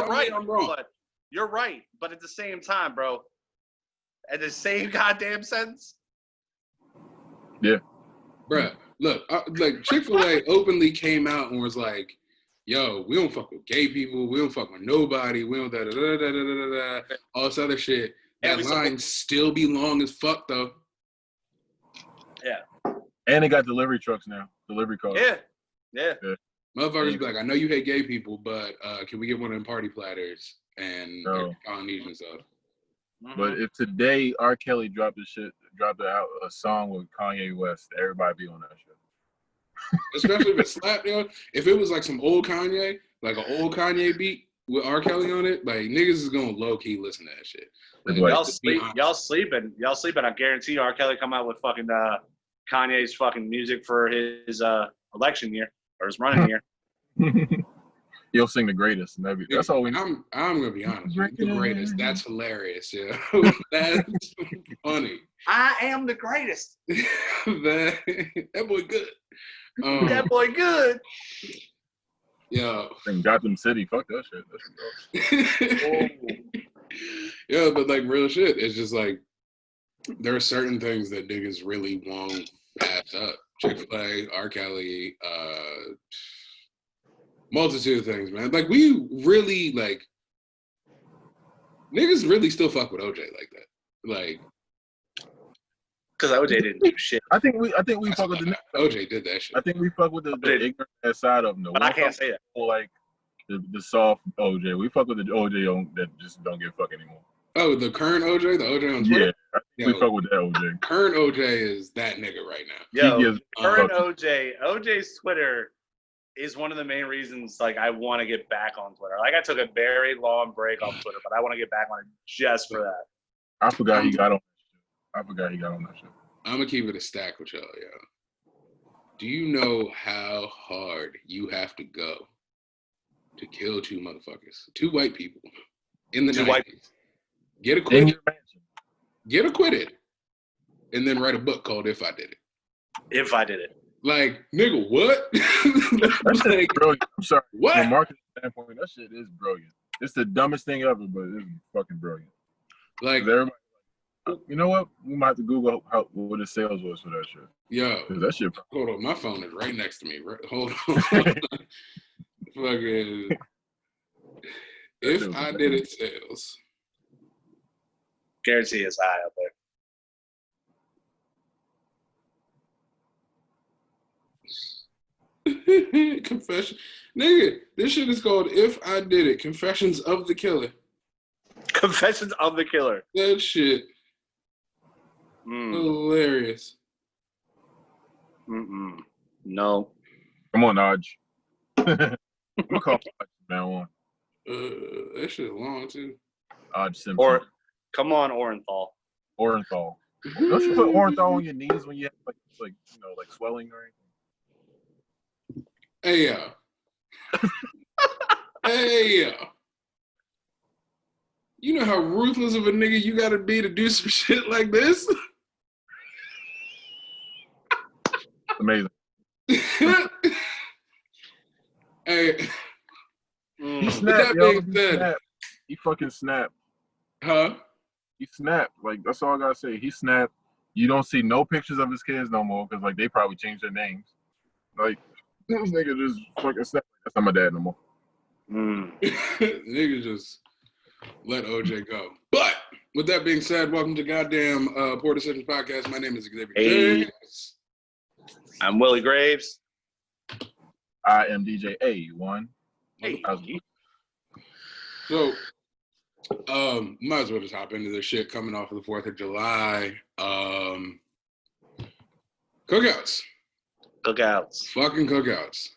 right. I'm wrong. But you're right. But at the same time, bro, at the same goddamn sentence. Yeah. Bruh, look, like Chick-fil-A openly came out and was like, yo, we don't fuck with gay people. We don't fuck with nobody. We don't da-da-da-da-da-da-da, all this other shit. That line still be long as fuck, though. Yeah. And they got delivery trucks now. Delivery cars. Yeah. Motherfuckers be like, I know you hate gay people, but can we get one of them party platters and Polynesian stuff? But if today R. Kelly dropped out a song with Kanye West, everybody be on that shit. Especially if it slapped, yo. If it was like some old Kanye, like an old Kanye beat with R. Kelly on it, like niggas is gonna low key listen to that shit. Like, y'all sleeping. I guarantee you R. Kelly come out with fucking Kanye's fucking music for his election year or his running year. He'll sing the greatest. That's all we know. I'm gonna be honest. The greatest. That's hilarious. Yeah, that's funny. I am the greatest. that boy good. That boy good. Yeah. In Gotham City, fuck that shit. Yeah, but like real shit. It's just like there are certain things that niggas really won't pass up. Chick-fil-A, R. Kelly, multitude of things, man. Like we really like niggas really still fuck with OJ like that. Like because OJ didn't do shit. I think we fuck with the OJ did that shit. I think we fuck with the ignorant side of them. But I can't say that. Like the soft OJ. We fuck with the OJ that just don't give a fuck anymore. Oh, the current OJ? The OJ on Twitter? Yeah, I think we fuck with that OJ. Current OJ is that nigga right now. Yo, current OJ's Twitter is one of the main reasons, like, I want to get back on Twitter. Like, I took a very long break on Twitter, but I want to get back on it just for that. I forgot he got on that shit. I'm going to keep it a stack with y'all, yo. Do you know how hard you have to go to kill two motherfuckers? Two white people in the 90s. Get acquitted. And then write a book called If I Did It. If I Did It. Like, nigga, what? That shit is brilliant. I'm sorry. What? From a marketing standpoint, that shit is brilliant. It's the dumbest thing ever, but it's fucking brilliant. Like, everybody, you know what? We might have to Google what the sales was for that shit. Yo. That shit. Hold on. My phone is right next to me. Hold on. Fucking. If I Did It sales. Guarantee is high up there. Confession. Nigga, this shit is called If I Did It. Confessions of the Killer. Confessions of the Killer. That shit. Hilarious. No. Come on, Naj. I'm gonna call man one. That shit long too. Naj Simpson. Or come on, Orenthal. Orenthal. Don't you put Orenthal on your knees when you have like swelling or anything? Hey yo. Hey yo. You know how ruthless of a nigga you gotta be to do some shit like this? Amazing. Hey. He snapped, yo. He fucking snapped. Huh? He snapped. Like, that's all I gotta say. He snapped. You don't see no pictures of his kids no more because, like, they probably changed their names. Like, this nigga just fucking snapped. That's not my dad no more. Nigga just let OJ go. But with that being said, welcome to goddamn Poor Decisions Podcast. My name is Xavier James. I'm Willie Graves. I am DJ A1. Hey. So, might as well just hop into this shit coming off of the 4th of July. Cookouts. Fucking cookouts.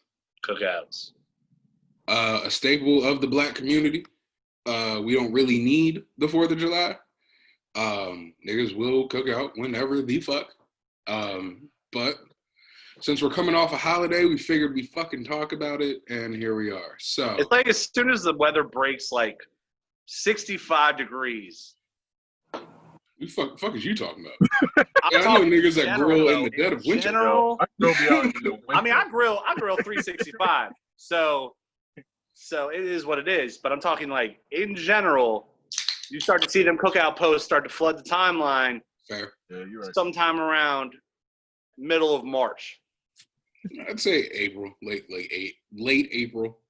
A staple of the black community. We don't really need the 4th of July. Niggas will cook out whenever the fuck. But since we're coming off a holiday, we figured we'd fucking talk about it, and here we are. So it's like as soon as the weather breaks like 65 degrees. What fuck is you talking about? I know niggas that grill in the dead of winter. I grill 365. So So it is what it is. But I'm talking like in general, you start to see them cookout posts start to flood the timeline. Fair. Yeah, you're right. Sometime around middle of March. I'd say April, late April.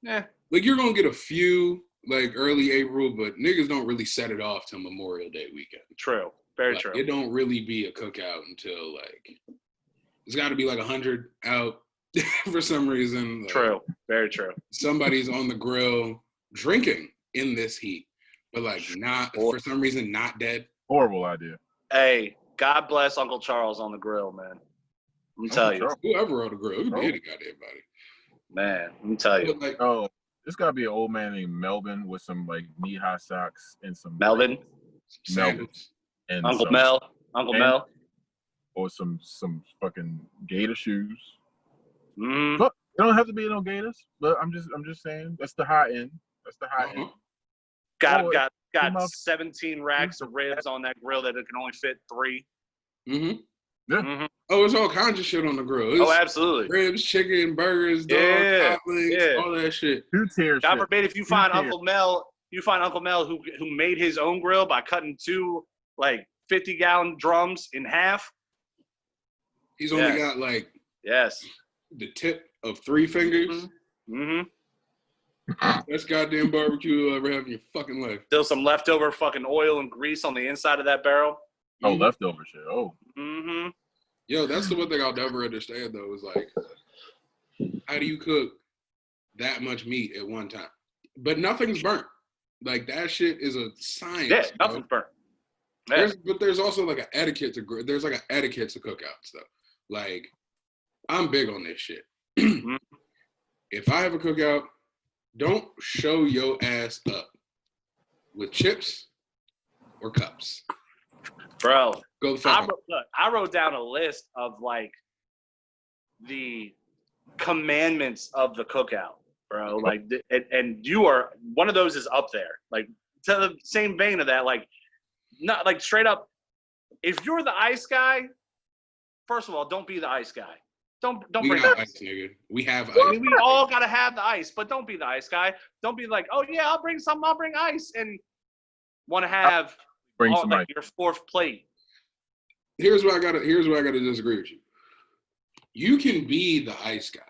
Yeah. Like you're gonna get a few like early April, but niggas don't really set it off till Memorial Day weekend. True. Very like, true. It don't really be a cookout until like it's got to be like 100 out for some reason. Like, true. Very true. Somebody's on the grill drinking in this heat, but like not for some reason not dead. Horrible idea. Hey, God bless Uncle Charles on the grill, man. I'm telling you. Whoever on the grill, it could be any goddamn body. Man, I'm telling you. Like, this gotta be an old man named Melvin with some like knee-high socks and some Melvin, and Uncle some, Mel, or some fucking gator shoes. Mm. But it don't have to be no gators. But I'm just saying that's the high end. That's the high end. Got 17 racks of ribs on that grill that it can only fit 3. Mm-hmm. Yeah. Mm-hmm. Oh, it's all kinds of shit on the grill. It's absolutely. Ribs, chicken, burgers, dogs, hot wings, all that shit. 2 tiers. God forbid if you find Uncle Mel, who made his own grill by cutting 2 like 50-gallon drums in half. He's only got like the tip of 3 fingers. Mm-hmm. Best goddamn barbecue you'll ever have in your fucking life. Still some leftover fucking oil and grease on the inside of that barrel. Oh, leftover shit. Oh. Mm-hmm. Yo, that's the one thing I'll never understand though is like, how do you cook that much meat at one time? But nothing's burnt. Like that shit is a science. Yeah, nothing's burnt. Yeah. But there's also like an etiquette to cookouts though. Like, I'm big on this shit. If I have a cookout, don't show your ass up with chips or cups. Bro, go the fuck I wrote down a list of like the commandments of the cookout, bro. Like, and you are one of those is up there. Like, to the same vein of that, like, not like straight up. If you're the ice guy, first of all, don't be the ice guy. Don't bring ice, nigga. We have ice. I mean, we all gotta have the ice, but don't be the ice guy. Don't be like, oh yeah, I'll bring ice, and want to have like your 4th plate. Here's where I gotta disagree with you. You can be the ice guy.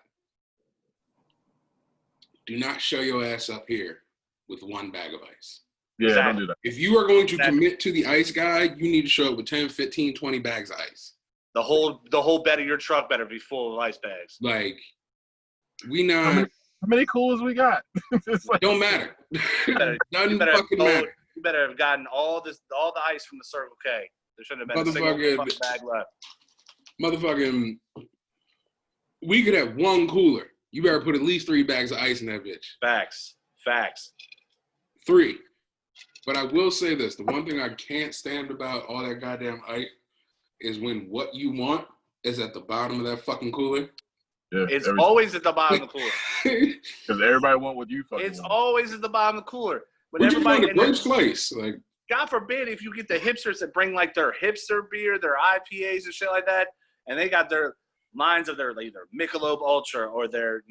Do not show your ass up here with 1 bag of ice. Yeah, don't do that. If you are going to commit to the ice guy, you need to show up with 10, 15, 20 bags of ice. The whole bed of your truck better be full of ice bags. Like, we not. How many coolers we got? Like, don't matter. Doesn't fucking matter. You better have gotten all the ice from the Circle K. There shouldn't have been a single fucking bag left. Motherfucking, we could have 1 cooler. You better put at least 3 bags of ice in that bitch. Facts. 3. But I will say this: the one thing I can't stand about all that goddamn ice is when what you want is at the bottom of that fucking cooler. Yeah, it's always at the bottom of the cooler. Because everybody want what you fucking It's want. always at the bottom of the cooler. When everybody in the first place, like, God forbid if you get the hipsters that bring like their hipster beer, their IPAs and shit like that, and they got their lines of their either Michelob Ultra or their,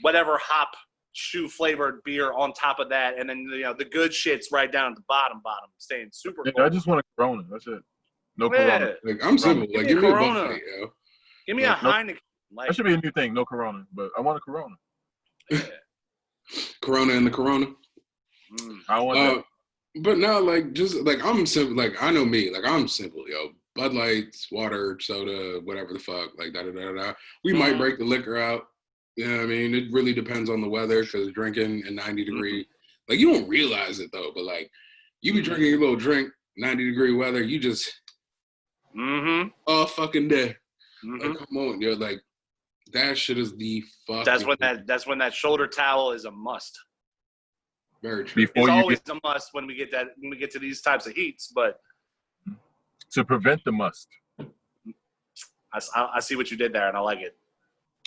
whatever hop shoe flavored beer on top of that, and then the good shit's right down at the bottom, staying super cold. I just want a Corona. That's it. No Corona. Like, I'm simple. Like, give me a Corona. Give me a Heineken. Like, that should be a new thing. No Corona, but I want a Corona. Yeah. Corona and the Corona. I want that. But no, like, just like I'm simple. Like, I know me. Like, I'm simple, yo. Bud Lights, water, soda, whatever the fuck. Like, da. We might break the liquor out. You know what I mean? It really depends on the weather because drinking in 90 degree. Like, you don't realize it though, but like, you be drinking your little drink, 90-degree weather. You just all fucking day. Like, come on, yo. Like, that shit is the fuck. That's when that shoulder towel is a must. Very true. It's always a must when we get to these types of heats, but to prevent the must. I see what you did there, and I like it.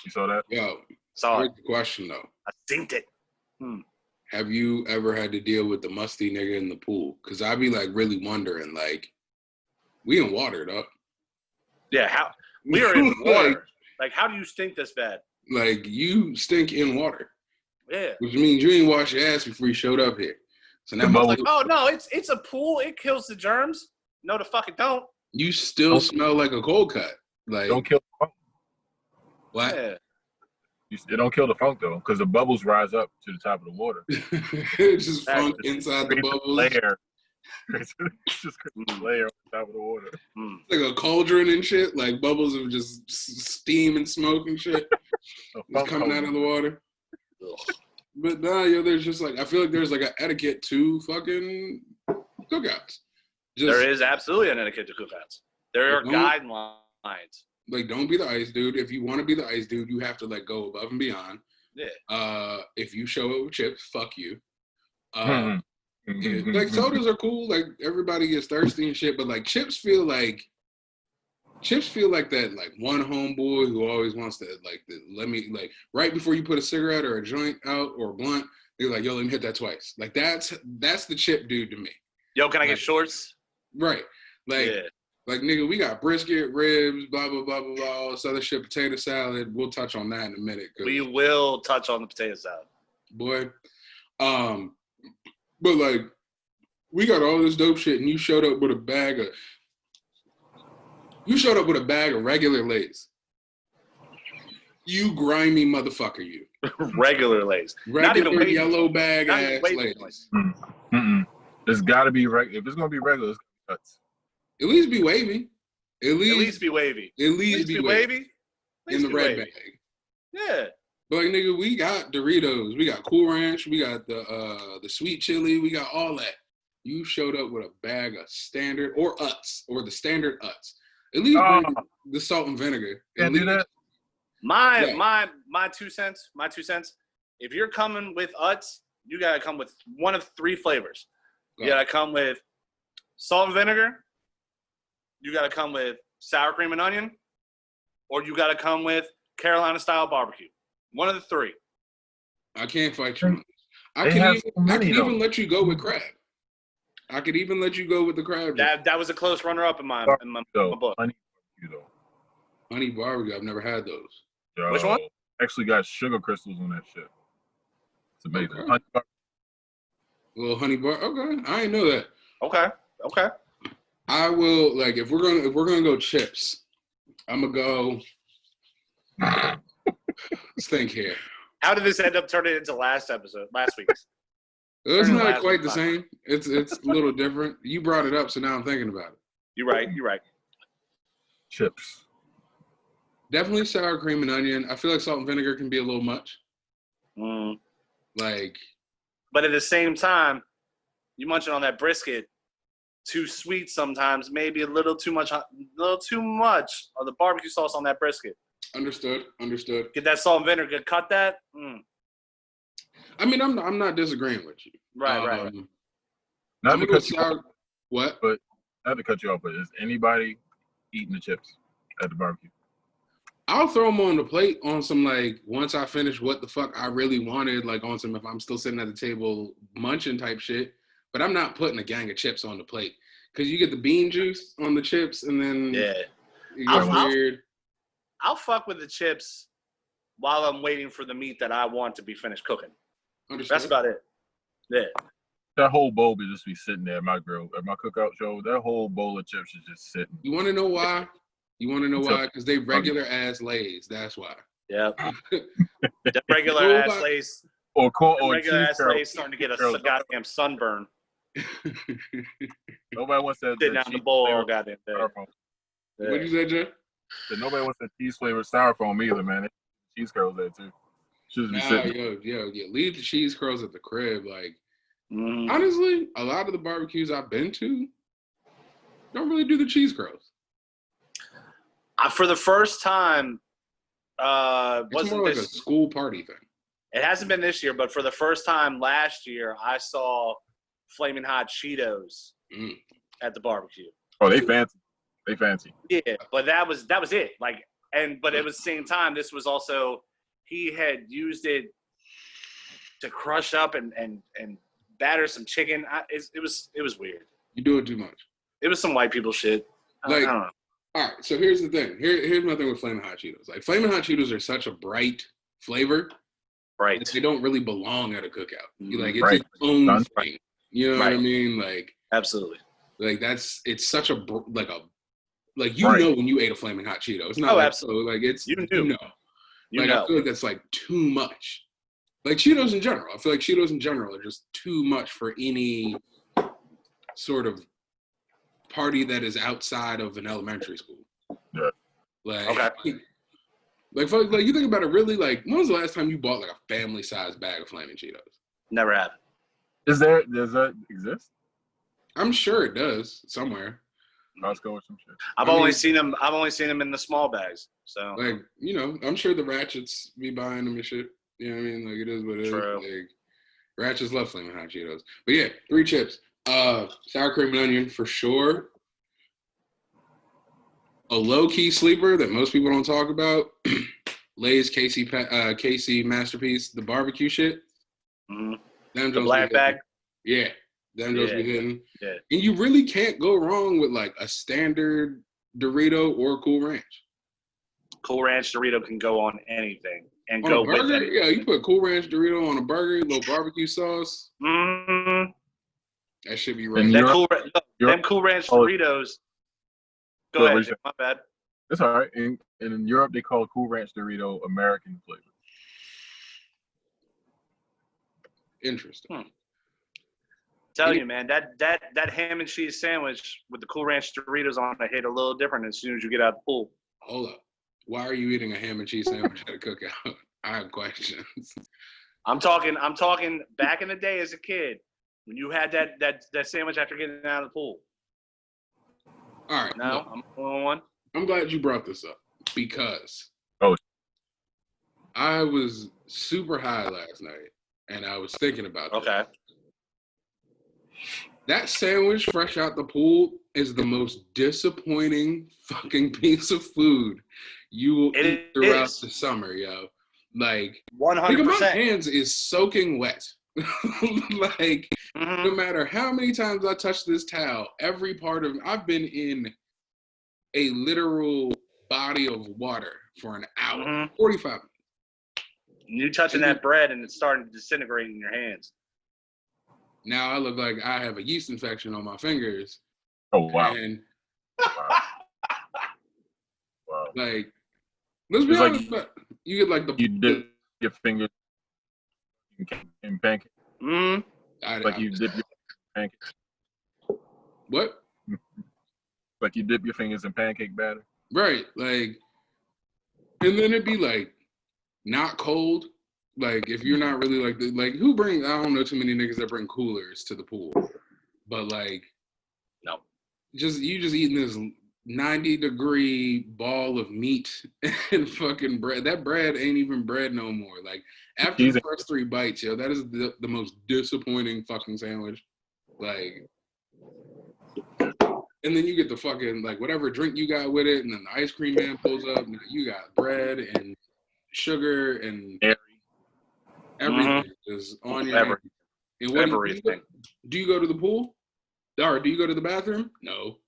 You saw that? Yo, saw here's the question though. I synced it. Have you ever had to deal with the musty nigga in the pool? Because I be like really wondering, like, we in water, though. Yeah, how we are in water. Like, how do you stink this bad? Like, you stink in water. Yeah. Which means you ain't wash your ass before you showed up here. So now The I was like, oh no, it's a pool. It kills the germs. No, the fuck it don't. you still smell like a cold cut. Like don't kill the funk. what? Yeah. It don't kill the funk though, because the bubbles rise up to the top of the water. It's just funk inside the bubbles. Layer. It's just a layer on the top of the water. It's like a cauldron and shit. Like bubbles of just steam and smoke and shit. It's coming out of the water. But nah, yo, there's just like I feel like there's like an etiquette to fucking cookouts. There is absolutely an etiquette to cookouts. There are guidelines. Like, don't be the ice dude. If you want to be the ice dude, you have to like go above and beyond. Yeah. If you show up with chips, fuck you. Like sodas are cool. Like everybody gets thirsty and shit, but like chips feel like that like one homeboy who always wants to let me like right before you put a cigarette or a joint out or a blunt, they're like, yo, let me hit that twice. Like that's the chip dude to me. Yo, can I get shorts? Right. Like nigga, we got brisket, ribs, blah blah blah blah blah, all this other shit, potato salad. We'll touch on that in a minute. We will touch on the potato salad. Boy. But like we got all this dope shit and you showed up with a bag of regular Lay's. You grimy motherfucker, you. Regular Lay's. Not even yellow bag ass Lay's. It's gotta be regular. If it's gonna be regular, it's gonna be nuts. At least be wavy. At least be wavy. At least be wavy. In the red bag. Yeah. But like nigga, we got Doritos, we got Cool Ranch, we got the sweet chili, we got all that. You showed up with a bag of standard or Utz or the standard Utz. At least bring the salt and vinegar. Can't do that. My 2 cents. My 2 cents. If you're coming with Utz, you gotta come with one of 3 flavors. You gotta come with salt and vinegar. You gotta come with sour cream and onion, or you gotta come with Carolina style barbecue. One of the 3. I can't fight you. I can even let you go with crab. I could even let you go with the crab. That was a close runner-up in my book. Honey barbecue. I've never had those. Yo, which one? Actually got sugar crystals on that shit. It's amazing. Okay. Little honey bar. Okay, I didn't know that. Okay. I will like if we're gonna go chips. I'm gonna go. Let's think here. How did this end up turning into last week's? It's not quite the same. It's a little different. You brought it up, so now I'm thinking about it. You're right. Chips. Definitely sour cream and onion. I feel like salt and vinegar can be a little much. But at the same time, you mentioned on that brisket, too sweet sometimes, maybe a little too much of the barbecue sauce on that brisket. Understood. Get that salt and vinegar, cut that. I mean, I'm not disagreeing with you. Right. Not to cut you off. What? But not to cut you off, but is anybody eating the chips at the barbecue? I'll throw them on the plate on some like once I finish what the fuck I really wanted, like on some if I'm still sitting at the table munching type shit. But I'm not putting a gang of chips on the plate because you get the bean juice on the chips and then it gets weird. I'll fuck with the chips while I'm waiting for the meat that I want to be finished cooking. Understood. That's about it. Yeah. That whole bowl would just be sitting there at my grill, at my cookout show. That whole bowl of chips is just sitting. You want to know why? Because they regular ass Lays. That's why. Yeah. The regular ass Lays. Or regular ass Lays starting to get a goddamn sunburn. Nobody wants that. Sitting out in the bowl all goddamn day. Yeah. What'd you say, Jay? Nobody wants that cheese flavored styrofoam either, man. Cheese curls there too. Should be sitting. Yo, leave the cheese curls at the crib. Like, honestly, a lot of the barbecues I've been to don't really do the cheese curls. For the first time, it's more like a school party thing. It hasn't been this year, but for the first time last year, I saw Flaming Hot Cheetos at the barbecue. Oh, they fancy. They fancy. Yeah, but that was it. Like, but it was the same time. This was also he had used it to crush up and batter some chicken. It was weird. You do it too much. It was some white people shit. I don't know. All right, so here's the thing. Here's my thing with Flamin' Hot Cheetos. Like, Flamin' Hot Cheetos are such a bright flavor Right. They don't really belong at a cookout. Like it's Right. its own Done. thing. You know what I mean? Like Absolutely. Like it's such a like Right. know when you ate a flaming hot Cheeto. It's not like absolutely. so like it's You know. Like I feel like that's like too much. Like Cheetos in general. I feel like Cheetos in general are just too much for any sort of party that is outside of an elementary school. Yeah. Like Okay. like you think about it really, like when was the last time you bought like a family sized bag of flaming Cheetos? Never have. Does that exist? I'm sure it does somewhere. Costco or some shit. I've only seen them in the small bags. So like, you know, I'm sure the Ratchets be buying them and shit. You know what I mean? Like it is what it True. is. Like Ratchets love flaming hot Cheetos. But yeah, 3 chips. Sour cream and onion for sure. A low-key sleeper that most people don't talk about. Lay's Casey Masterpiece, the barbecue shit. Mm-hmm. Them the black bag. Yeah. Them just be hitting. Yeah. And you really can't go wrong with like a standard Dorito or Cool Ranch. Cool Ranch Dorito can go on anything and on go a burger, with anything. Yeah, you put Cool Ranch Dorito on a burger, little barbecue sauce. Mm-hmm. That should be right. Them Cool Ranch Doritos. Go ahead. My bad. That's all right. And in Europe, they call Cool Ranch Dorito American flavor. Interesting. Tell you, man, that ham and cheese sandwich with the Cool Ranch Doritos on it hit a little different as soon as you get out of the pool. Hold up. Why are you eating a ham and cheese sandwich at a cookout? I have questions. I'm talking back in the day as a kid when you had that sandwich after getting out of the pool. All right. No, I'm on one. I'm glad you brought this up because I was super high last night and I was thinking about this. Okay. That sandwich fresh out the pool is the most disappointing fucking piece of food you will eat throughout the summer, yo. Like 100%. My hands is soaking wet. Like no matter how many times I touch this towel, every part of I've been in a literal body of water for an hour, 45 minutes. You touching that bread and it's starting to disintegrate in your hands. Now I look like I have a yeast infection on my fingers. Oh wow! And wow. Like, let's be honest, but you get like you dip your fingers in pancakes. You dip your pancakes. What? Like you dip your fingers in pancake batter. Right, like, and then it'd be like not cold. Like if you're not really like who brings? I don't know too many niggas that bring coolers to the pool, but like, no, you just eating this 90-degree ball of meat and fucking bread. That bread ain't even bread no more. Like after the first 3 bites, yo, that is the most disappointing fucking sandwich. Like, and then you get the fucking like whatever drink you got with it, and then the ice cream man pulls up, and you got bread and sugar and everything is on your hands. And what everything. Do you go to the pool? Or do you go to the bathroom? No.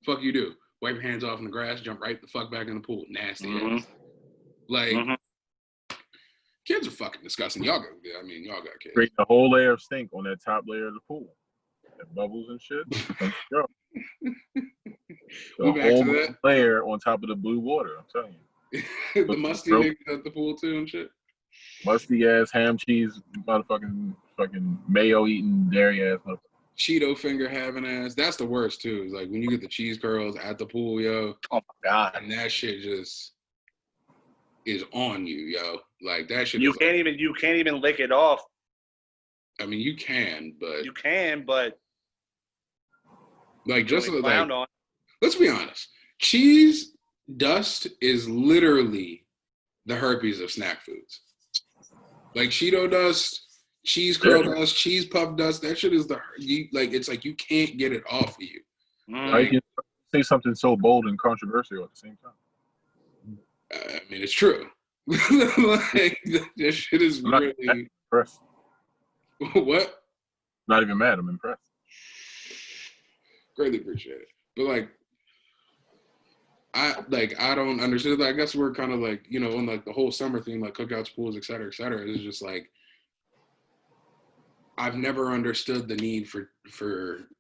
Fuck you do. Wipe your hands off in the grass, jump right the fuck back in the pool. Nasty ass. Like, kids are fucking disgusting. Y'all got kids. Create a whole layer of stink on that top layer of the pool. That bubbles and shit. The whole layer on top of the blue water, I'm telling you. The musty niggas at the pool too and shit. Musty ass ham cheese, motherfucking fucking mayo eating dairy ass motherfucker. Cheeto finger having ass. That's the worst too. Is like when you get the cheese curls at the pool, yo. Oh my god. And that shit just is on you, yo. Like that shit. You can't even lick it off. I mean, you can, but like just like let's be honest. Cheese dust is literally the herpes of snack foods. Like Cheeto dust, cheese curl dust, cheese puff dust. That shit is it's like you can't get it off of you. Like, you say something so bold and controversial at the same time. I mean, it's true. Like that shit is really impressed. What? Not even mad. I'm impressed. Greatly appreciate it. But like, I don't understand. I guess we're kind of like, you know, on like the whole summer theme, like cookouts, pools, et cetera, et cetera. It's just like I've never understood the need for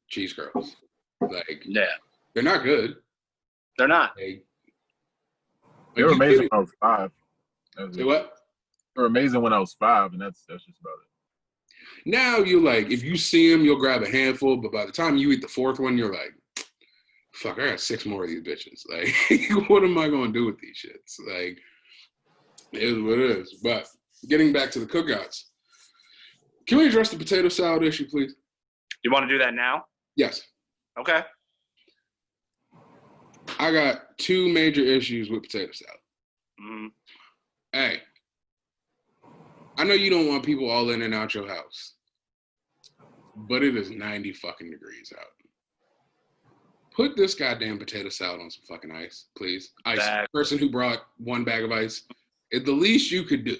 cheese curls. Like, Yeah, they're not good. they're not. They were you amazing get it. when I was 5. Say what? They were amazing when I was 5, and that's just about it. Now you like, if you see them, you'll grab a handful, but by the time you eat the fourth one, you're like, fuck, I got 6 more of these bitches. Like, what am I gonna do with these shits? Like, it is what it is. But getting back to the cookouts, can we address the potato salad issue, please? You want to do that now? Yes. Okay. I got 2 major issues with potato salad. Mm-hmm. Hey, I know you don't want people all in and out your house, but it is 90 fucking degrees out. Put this goddamn potato salad on some fucking ice, please. Ice. Exactly. Person who brought 1 bag of ice. It's the least you could do.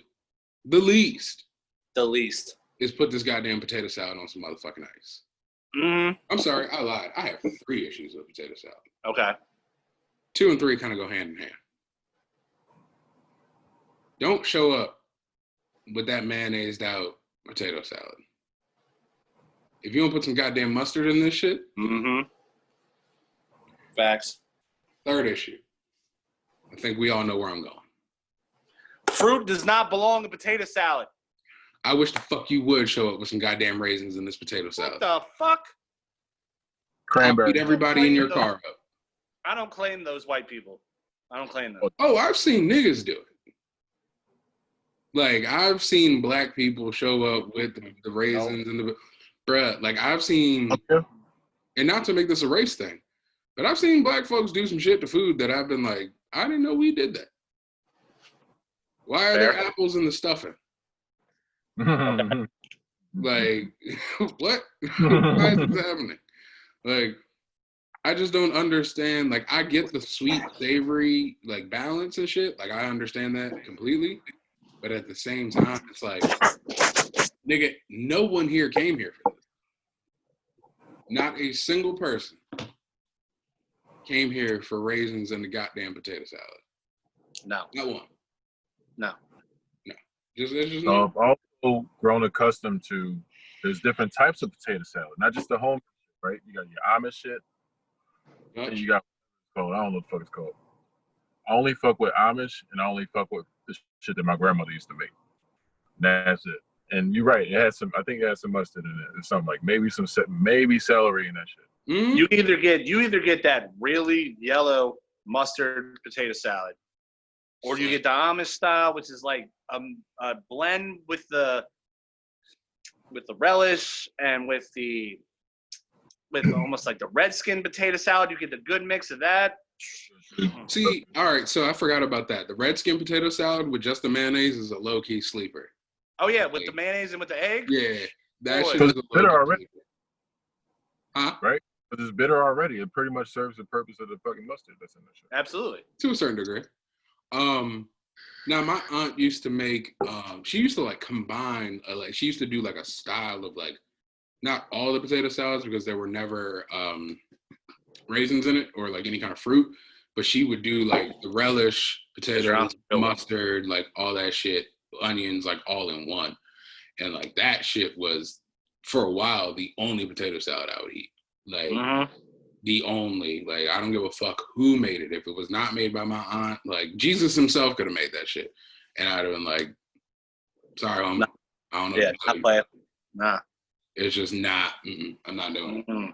The least is put this goddamn potato salad on some motherfucking ice. Mm-hmm. I'm sorry, I lied. I have 3 issues with potato salad. Okay. 2 and 3 kind of go hand in hand. Don't show up with that mayonnaised out potato salad. If you don't put some goddamn mustard in this shit. Mm-hmm. Facts. 3rd issue. I think we all know where I'm going. Fruit does not belong in potato salad. I wish the fuck you would show up with some goddamn raisins in this potato salad. What the fuck? Cranberry. I'll beat everybody in your car up. I don't claim those white people. I don't claim them. Oh, I've seen niggas do it. Like, I've seen black people show up with the raisins and the... Bruh, like, I've seen... Okay. And not to make this a race thing, but I've seen black folks do some shit to food that I've been like, I didn't know we did that. Why are there apples in the stuffing? Like, what? Why is this happening? Like, I just don't understand. Like, I get the sweet, savory, like, balance and shit. Like, I understand that completely. But at the same time, it's like, nigga, no one here came here for this. Not a single person came here for raisins and the goddamn potato salad. No. Not one. No. There's just So no. I've also grown accustomed to there's different types of potato salad, not just the home, right? You got your Amish shit, and you got I don't know what the fuck it's called. I only fuck with Amish, and I only fuck with the shit that my grandmother used to make. That's it. And you're right. It had some. I think it had some mustard in it, or something like maybe celery in that shit. Mm-hmm. You either get that really yellow mustard potato salad, or you get the Amish style, which is like a blend with the relish and with almost like the redskin potato salad. You get the good mix of that. See, all right, so I forgot about that. The redskin potato salad with just the mayonnaise is a low-key sleeper. Oh yeah, with the mayonnaise and with the egg. Yeah, that Boy. shit is a bitter low-key already. sleeper. Huh? Right? Because it's bitter already. It pretty much serves the purpose of the fucking mustard that's in that shit. Absolutely. To a certain degree. Now my aunt used to make. She used to like combine. She used to do like a style of like, not all the potato salads because there were never raisins in it or like any kind of fruit, but she would do like the relish, potatoes, mustard, like all that shit, onions, like all in one, and like that shit was for a while the only potato salad I would eat. Like the only, like, I don't give a fuck who made it. If it was not made by my aunt, like Jesus himself could have made that shit, and I'd have been like, sorry, I don't know. Yeah, not playing. Nah, it's just not. I'm not doing it.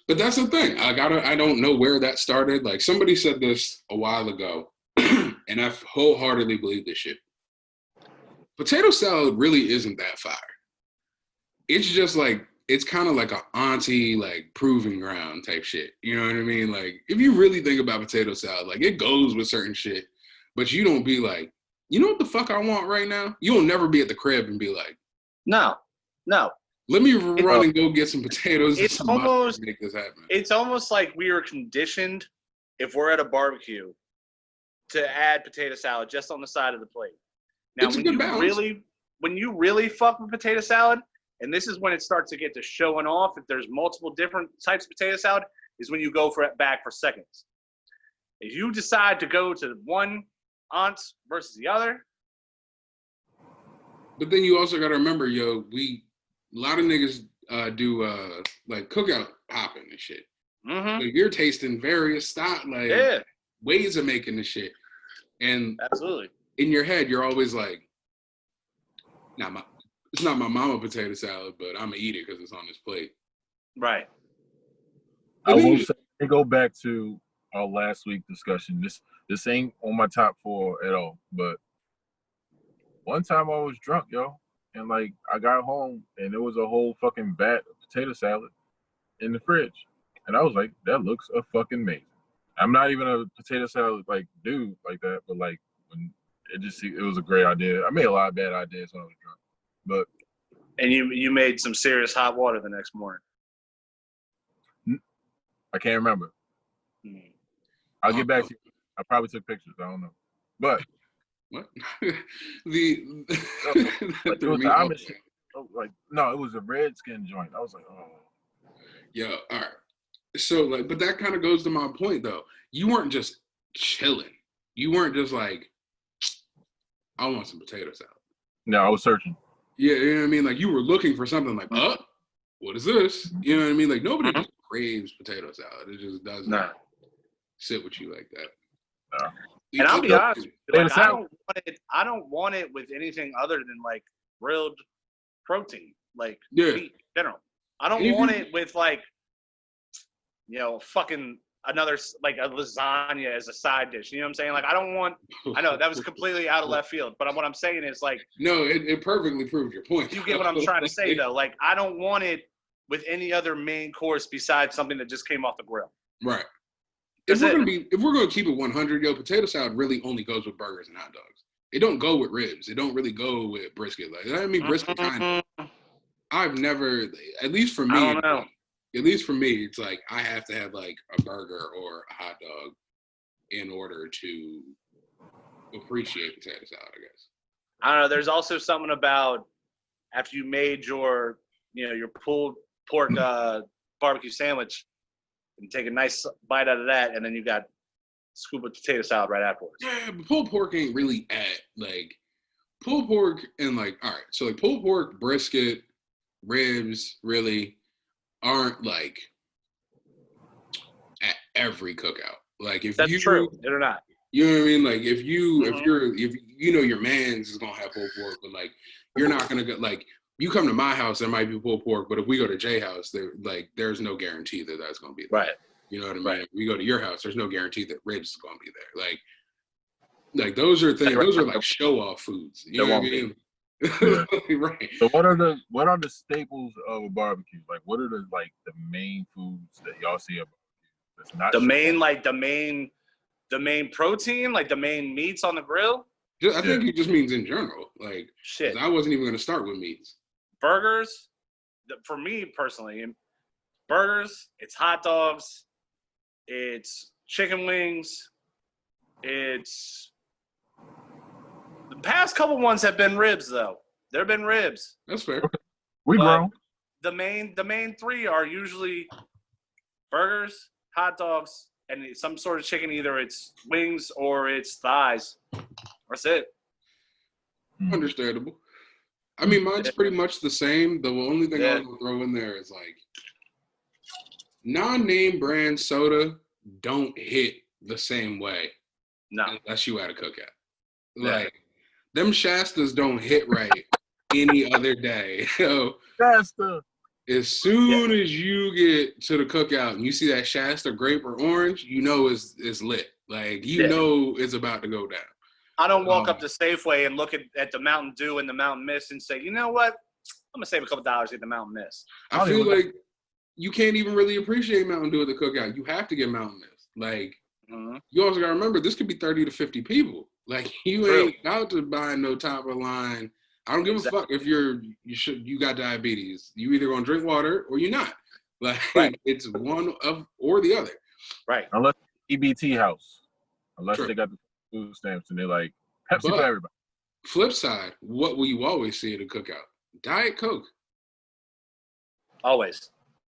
But that's the thing. I don't know where that started. Like somebody said this a while ago, and I wholeheartedly believe this shit. Potato salad really isn't that fire. It's just like, it's kind of like an auntie, like, proving ground type shit. You know what I mean? Like, if you really think about potato salad, like, it goes with certain shit, but you don't be like, you know what the fuck I want right now? You'll never be at the crib and be like, no. Let me run and go get some potatoes and some almost, to make this happen. It's almost like we are conditioned, if we're at a barbecue, to add potato salad just on the side of the plate. Now, when you really fuck with potato salad, and this is when it starts to get to showing off, if there's multiple different types of potato salad, is when you go back for seconds. If you decide to go to one aunt's versus the other. But then you also got to remember, a lot of niggas do like cookout hopping and shit. Mm-hmm. So you're tasting various ways of making the shit. And absolutely, in your head, you're always like, it's not my mama potato salad, but I'm gonna eat it because it's on this plate. Right. I will say, go back to our last week discussion. This ain't on my top 4 at all. But one time I was drunk, and like I got home and there was a whole fucking vat of potato salad in the fridge, and I was like, that looks fucking amazing. I'm not even a potato salad like dude like that, but like when it was a great idea. I made a lot of bad ideas when I was drunk, but and you made some serious hot water the next morning. I can't remember. I'll get back to you. I probably took pictures. I don't know, but what it was the Amish. Like no, it was a Redskin joint. I was like, oh, yeah, all right. So like, but that kind of goes to my point though. You weren't just chilling. You weren't just like, I want some potato salad. No, I was searching. Yeah, you know what I mean? Like you were looking for something like, what is this? You know what I mean? Like nobody just craves potato salad. It just doesn't sit with you like that. No. And I'll be honest, like, I don't want it with anything other than like grilled protein, like meat in general. I don't want it with like, fucking another, like a lasagna as a side dish. You know what I'm saying? Like, I know that was completely out of left field, but what I'm saying is like. No, it perfectly proved your point. You get what I'm trying to say though. Like, I don't want it with any other main course besides something that just came off the grill. Right. If we're gonna keep it 100, potato salad really only goes with burgers and hot dogs. It don't go with ribs. It don't really go with brisket. Like I mean, brisket kind of. I've never, at least for me. I don't know. At least for me, it's like I have to have like a burger or a hot dog in order to appreciate potato salad, I guess. I don't know. There's also something about after you made your pulled pork barbecue sandwich and take a nice bite out of that, and then you got scoop of potato salad right afterwards. Yeah, but pulled pork ain't really pulled pork and like, all right, so like pulled pork, brisket, ribs really aren't like at every cookout. Like if that's true, they're not. You know what I mean? Like if your man's is gonna have pulled pork, but like you're not gonna go like. You come to my house, there might be pulled pork, but if we go to Jay's house, there's no guarantee that that's going to be there. Right. You know what I mean? Right. If we go to your house, there's no guarantee that ribs is going to be there. Like those are things. Those are like show off foods. You know what I mean? Yeah. Right. So what are the staples of a barbecue? Like what are the main foods that y'all see at barbecue? That's not the main protein, like the main meats on the grill. I think it just means in general. Like shit. I wasn't even going to start with meats. Burgers, for me personally, burgers, it's hot dogs, it's chicken wings, it's the past couple ones have been ribs though. There have been ribs. That's fair. We grown. The main three are usually burgers, hot dogs, and some sort of chicken. Either it's wings or it's thighs. That's it. Understandable. I mean, mine's pretty much the same. The only thing I was going to throw in there is like non-name brand soda don't hit the same way. No. Unless you at a cookout. Like, them Shastas don't hit right any other day. Shasta. As soon as you get to the cookout and you see that Shasta grape or orange, you know it's lit. Like, you know it's about to go down. I don't walk up to Safeway and look at the Mountain Dew and the Mountain Mist and say, you know what? I'm going to save a couple dollars to get the Mountain Mist. I feel like you can't even really appreciate Mountain Dew at the cookout. You have to get Mountain Mist. Like, you also got to remember, this could be 30 to 50 people. Like, you ain't out to buy no top of the line. I don't give a fuck if you got diabetes. You either going to drink water or you're not. Like, it's one of or the other. Right. Unless EBT house. Unless they got the food stamps and they're like, Pepsi for everybody. Flip side, what will you always see at a cookout? Diet Coke. Always.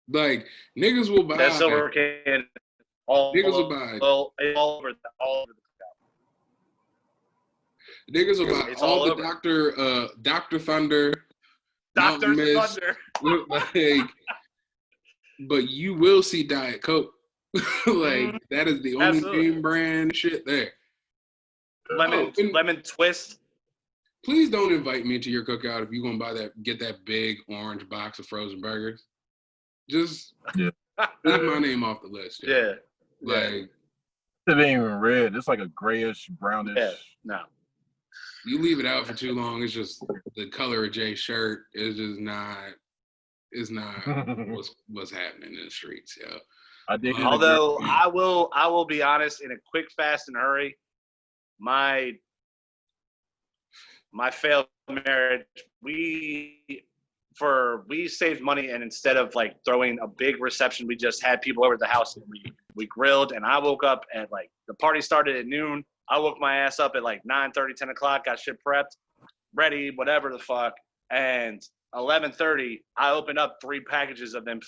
Like, niggas will buy. That silver can. Niggas will buy. All over the Niggas will buy It's all all the over. Dr. Thunder, Dr. Mountain Mist, Thunder. like, but you will see Diet Coke. Like that is the only name brand shit there. Lemon twist. Please don't invite me to your cookout if you're gonna get that big orange box of frozen burgers. Just leave my name off the list. Yeah. Like it ain't even red. It's like a grayish, brownish. Yeah. No. You leave it out for too long, it's just the color of Jay's shirt is just not. It's not what's happening in the streets, yo. Although I will be honest, in a quick, fast, and hurry, my failed marriage, we saved money, and instead of like throwing a big reception, we just had people over at the house and we grilled. And I woke up at like the party started at noon. I woke my ass up at like 9:30, 10 o'clock, got shit prepped, ready, whatever the fuck, and 11:30, I opened up 3 packages of them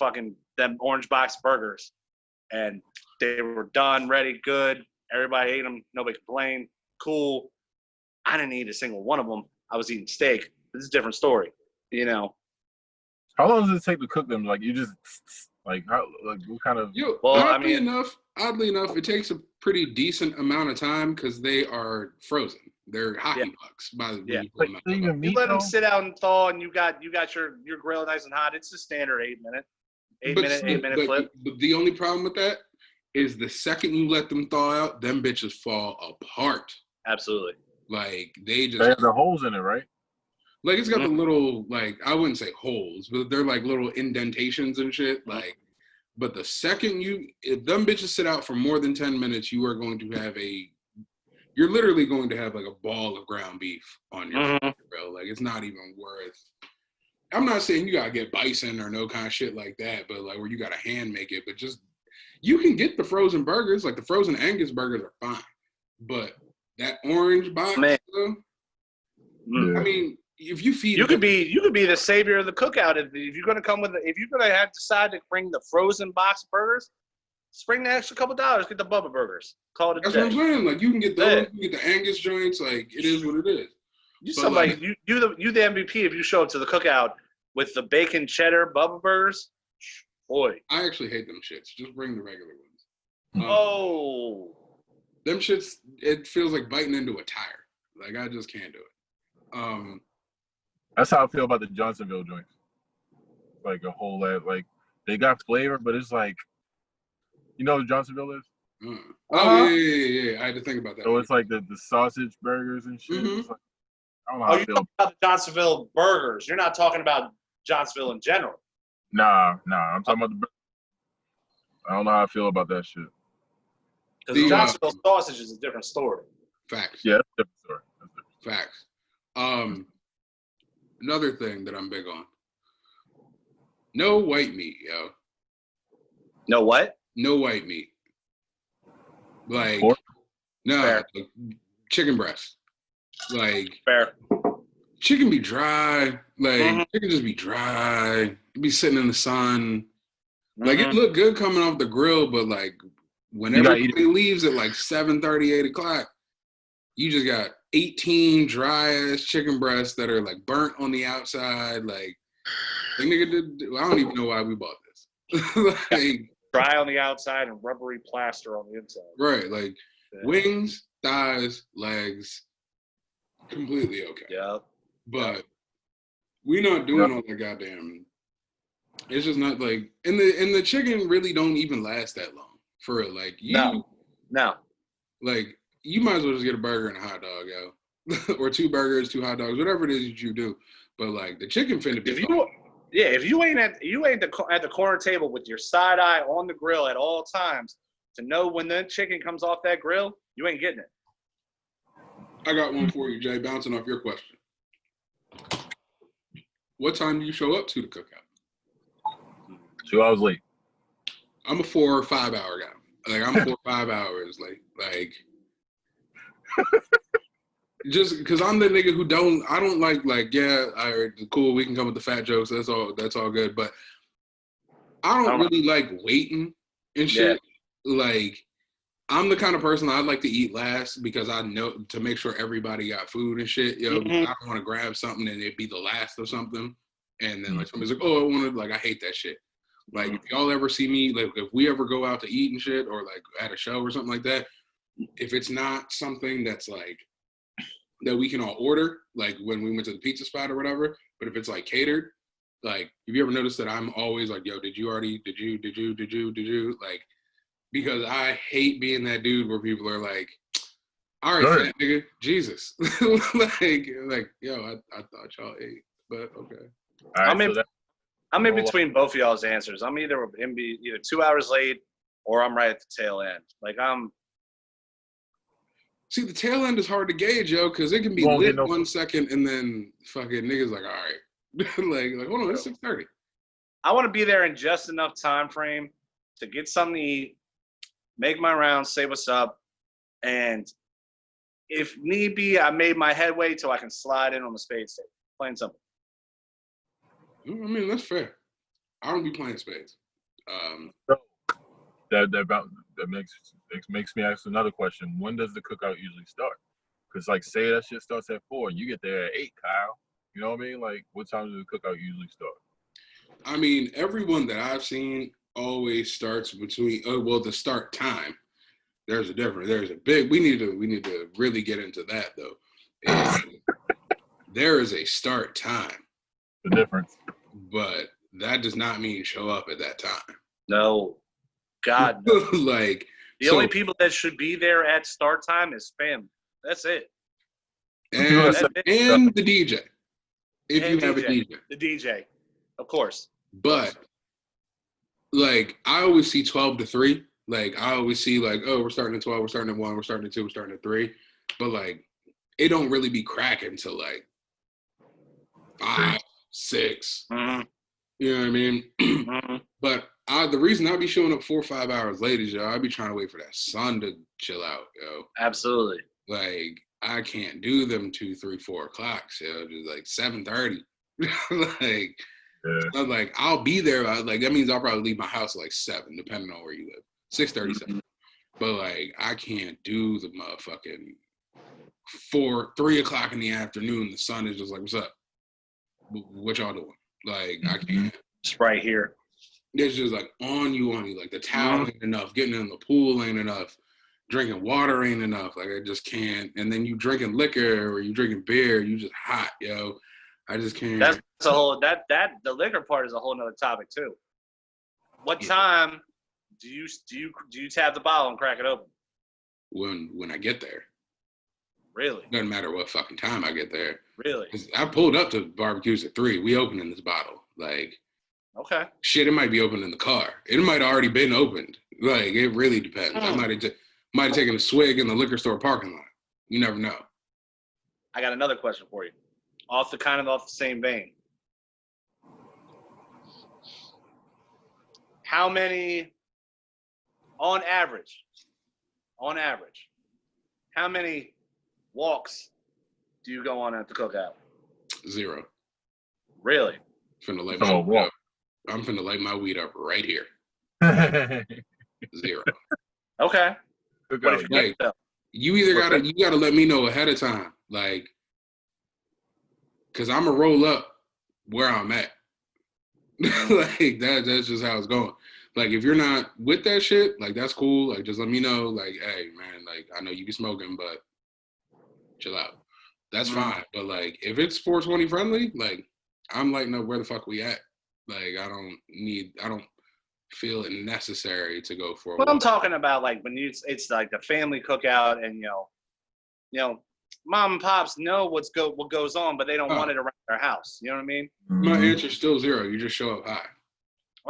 orange box burgers, and they were done, ready, good. Everybody ate them. Nobody complained. Cool. I didn't eat a single one of them. I was eating steak. This is a different story, you know. How long does it take to cook them? Like you just what kind of? Oddly enough, it takes a pretty decent amount of time because they are frozen. They're hockey pucks. You let them sit out and thaw, and you got your grill nice and hot. It's a standard 8 minute flip. But the only problem with that is the second you let them thaw out, them bitches fall apart. Absolutely. Like they have the holes in it, right? Like it's got the little, like, I wouldn't say holes, but they're like little indentations and shit. Like, but the second if them bitches sit out for more than 10 minutes, you're literally going to have like a ball of ground beef on your food, bro. Like it's not even worth. I'm not saying you gotta get bison or no kind of shit like that, but like where you gotta hand make it. But just you can get the frozen burgers, like the frozen Angus burgers are fine, but that orange box, though, I mean, if you feed, you could be the savior of the cookout if you're gonna decide to bring the frozen box burgers. Spring the extra couple dollars, get the Bubba burgers. Call it a day. That's what I'm saying. Like you can get those, you get the Angus joints. Like it is what it is. You the MVP if you show up to the cookout with the bacon cheddar Bubba burgers. Boy, I actually hate them shits. Just bring the regular ones. Them shits. It feels like biting into a tire. Like I just can't do it. That's how I feel about the Johnsonville joints. Like a whole lot. Like they got flavor, but it's like. You know what Johnsonville is? Yeah. I had to think about that. So it's like the sausage burgers and shit. It's like, I don't know how I feel. Talking about the Johnsonville burgers. You're not talking about Johnsonville in general. Nah. I'm talking about the. I don't know how I feel about that shit. Because the Johnsonville sausage is a different story. Facts. Yeah, that's a different story. Facts. Another thing that I'm big on. No white meat, yo. No what? No white meat. Like, Fair. Like chicken breast. Like, fair. Chicken be dry. Like, chicken just be dry. It be sitting in the sun. Like, it look good coming off the grill, but like, whenever it leaves at like 7:30, 8 o'clock, you just got 18 dry-ass chicken breasts that are like burnt on the outside. Like nigga, I don't even know why we bought this. Like, dry on the outside and rubbery plaster on the inside. Right, like wings, thighs, legs, completely okay. Yeah. But we not doing all that goddamn. It's just not like, and the chicken really don't even last that long for it. Like no. Like you might as well just get a burger and a hot dog, yo, or 2 burgers, 2 hot dogs, whatever it is that you do. But like the chicken finna be. If you ain't at the corner table with your side eye on the grill at all times to know when the chicken comes off that grill, you ain't getting it. I got one for you, Jay, bouncing off your question. What time do you show up to the cookout? 2 hours late. I'm a 4 or 5 hour guy. Like I'm 4 or 5 hours late. Like just because I'm the nigga who I don't like yeah, all right, cool, we can come with the fat jokes, that's all good. But I don't really like waiting and shit. like, I'm the kind of person I'd like to eat last because I know to make sure everybody got food and shit. Yo, I don't want to grab something and it be the last of something. And then like somebody's like, oh, I wanted, like, I hate that shit. Like, if y'all ever see me, like, if we ever go out to eat and shit, or like at a show or something like that, if it's not something that's like that we can all order, like when we went to the pizza spot or whatever, but if it's like catered, like, have you ever noticed that I'm always like, yo, did you? Like, because I hate being that dude where people are like, all right, fat nigga, Jesus. like, yo, I thought y'all ate, but okay. All right, I'm in between both of y'all's answers. I'm either 2 hours late or I'm right at the tail end. Like, See, the tail end is hard to gauge, yo, because it can be lit 1 second and then fucking niggas like, all right. like, hold on, it's 6:30. I want to be there in just enough time frame to get something to eat, make my rounds, say what's up, and if need be, I made my headway till I can slide in on the spade stage. Plain simple. I mean, that's fair. I don't be playing spades. That makes me ask another question. When does the cookout usually start? Because, like, say that shit starts at 4 and you get there at 8, Kyle. You know what I mean? Like, what time does the cookout usually start? I mean, everyone that I've seen always starts between, the start time. There's a difference. There's a big, we need to really get into that, though. There is a start time. The difference. But that does not mean show up at that time. No. God, no. Like, the only people that should be there at start time is family. That's it. And the DJ. If you have a DJ. The DJ, of course. But, like, I always see 12 to 3. Like, I always see, like, oh, we're starting at 12, we're starting at 1, we're starting at 2, we're starting at 3. But, like, it don't really be cracking till, like, 5, 6. Mm-hmm. You know what I mean? Mm-hmm. But the reason I be showing up 4 or 5 hours late is, yo, I be trying to wait for that sun to chill out, yo. Absolutely. Like, I can't do them 2, 3, 4 o'clocks, yo. Just like 7:30. Like, so, like, I'll be there. Like, that means I'll probably leave my house at like 7, depending on where you live. 6:37. But, like, I can't do the motherfucking 3 o'clock in the afternoon. The sun is just like, what's up? What y'all doing? Like, I can't. Just right here. It's just like on you. Like, the towel ain't enough. Getting in the pool ain't enough. Drinking water ain't enough. Like, I just can't. And then you drinking liquor or you drinking beer, you just hot, yo. I just can't. That's a whole the liquor part is a whole nother topic too. What time do you tap the bottle and crack it open? When I get there. Really? Doesn't matter what fucking time I get there. Really? I pulled up to barbecues at 3. We opening this bottle. Like, okay. Shit, it might be open in the car. It might have already been opened. Like, it really depends. I might have taken a swig in the liquor store parking lot. You never know. I got another question for you. Off the same vein. How many, on average, how many walks do you go on at the cookout? 0. Really? I'm finna light my weed up right here. 0. Okay. Like, you either gotta let me know ahead of time, like, cause I'm gonna roll up where I'm at. Like, that's just how it's going. Like, if you're not with that shit, like, that's cool. Like, just let me know. Like, hey, man, like, I know you be smoking, but chill out. That's fine. But, like, if it's 420 friendly, like, I'm lighting up where the fuck we at. Like, I don't feel it necessary to go for a walk. I'm talking about, like, when it's like the family cookout and, you know, mom and pops know what goes on, but they don't want it around their house. You know what I mean? My answer's still 0. You just show up high.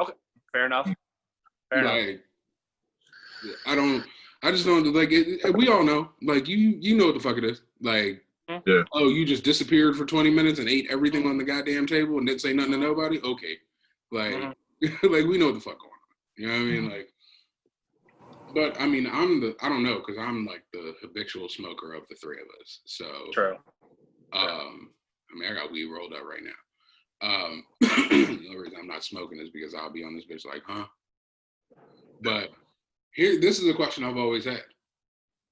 Okay. Fair enough. Like, I just don't, like, we all know, like, you know what the fuck it is. Like, oh, you just disappeared for 20 minutes and ate everything on the goddamn table and didn't say nothing to nobody? Okay. Like, like, we know what the fuck going on. You know what I mean? Like, but, I mean, I don't know, because I'm, like, the habitual smoker of the 3 of us. So, true. I mean, I got weed rolled up right now. The only reason I'm not smoking is because I'll be on this bitch like, huh? But This is a question I've always had.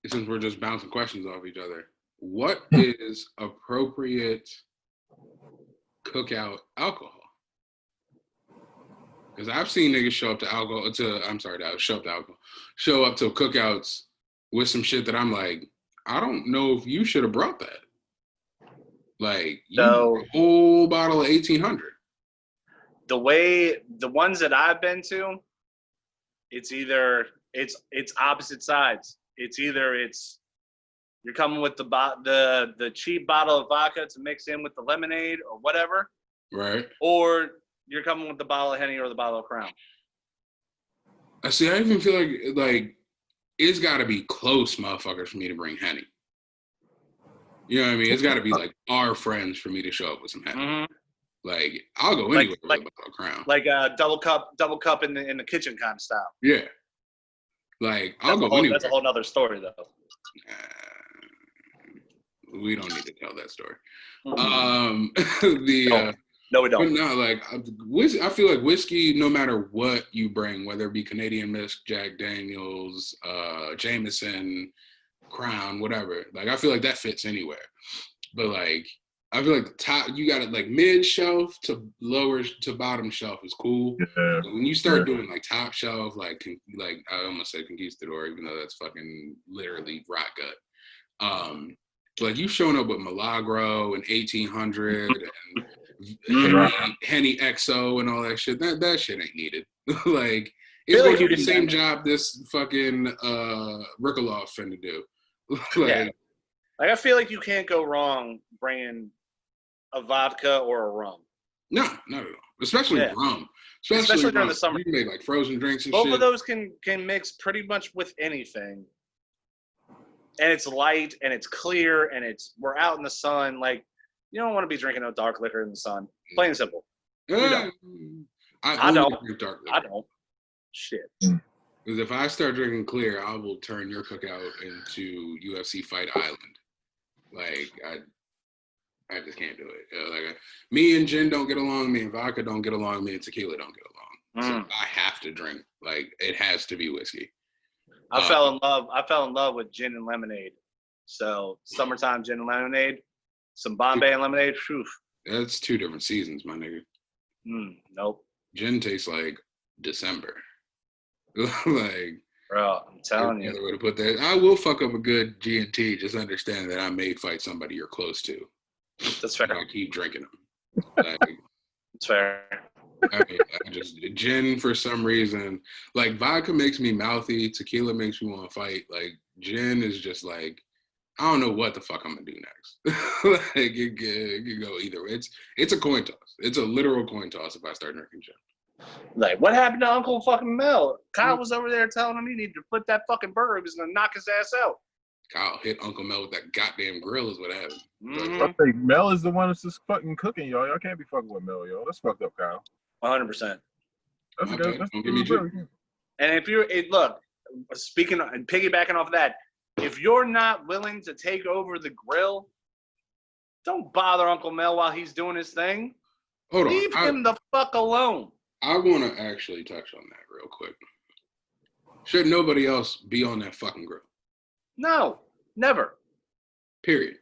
Since we're just bouncing questions off each other, what is appropriate cookout alcohol? Because I've seen niggas show up to cookouts with some shit that I'm like, I don't know if you should have brought that. Like, a whole bottle of 1800. The ones that I've been to, it's either it's opposite sides. It's either you're coming with the cheap bottle of vodka to mix in with the lemonade or whatever, right? Or you're coming with the bottle of Henny or the bottle of Crown. I see. I even feel like it's got to be close, motherfuckers, for me to bring Henny. You know what I mean? It's got to be like our friends for me to show up with some Henny. Mm-hmm. Like I'll go anywhere with a bottle of Crown. Like a double cup in the kitchen kind of style. Yeah. Like I'll go anywhere. That's a whole nother story though. We don't need to tell that story. Mm-hmm. No, we don't. But no, like I feel like whiskey, no matter what you bring, whether it be Canadian Mist, Jack Daniels, Jameson, Crown, whatever. Like I feel like that fits anywhere. But like I feel like the top, you got it like mid shelf to lower to bottom shelf is cool. Yeah. When you start doing like top shelf, like I almost said Conquistador, even though that's fucking literally rot gut. Like you showing up with Milagro and 1800 and Henny XO and all that shit. That shit ain't needed. Like it's going to do the same job this fucking Ricoloff finna do. Like I feel like you can't go wrong bringing a vodka or a rum. No, not at all. Especially rum. Especially during the summer. You can make like frozen drinks and Both shit. Both of those can mix pretty much with anything. And it's light and it's clear and we're out in the sun. Like you don't want to be drinking no dark liquor in the sun. Plain and simple. You don't. I don't. Drink dark liquor. I don't. Shit. Because if I start drinking clear, I will turn your cookout into UFC Fight Island. Like I just can't do it. Like me and gin don't get along. Me and vodka don't get along. Me and tequila don't get along. So I have to drink. Like it has to be whiskey. I fell in love with gin and lemonade. So summertime gin and lemonade, some Bombay and lemonade. Whew. That's 2 different seasons, my nigga. Nope. Gin tastes like December. Like, bro, I'm telling you. Another way to put that. I will fuck up a good G&T. Just understand that I may fight somebody you're close to. That's fair. I keep drinking them. Like, that's fair. I mean, gin for some reason, like vodka makes me mouthy, tequila makes me want to fight. Like gin is just like, I don't know what the fuck I'm gonna do next. Like it can go either way. It's a coin toss. It's a literal coin toss if I start drinking gin. Like what happened to Uncle fucking Mel? Kyle was over there telling him he needed to flip that fucking burger. He was gonna knock his ass out. Kyle hit Uncle Mel with that goddamn grill is what happened. Mm-hmm. I think Mel is the one that's just fucking cooking, y'all. Y'all can't be fucking with Mel, y'all. That's fucked up, Kyle. 100%. That's and if you're look, speaking and piggybacking off of that, if you're not willing to take over the grill, don't bother Uncle Mel while he's doing his thing. Hold on. Leave him the fuck alone. I want to actually touch on that real quick. Should nobody else be on that fucking grill? No, never. Period.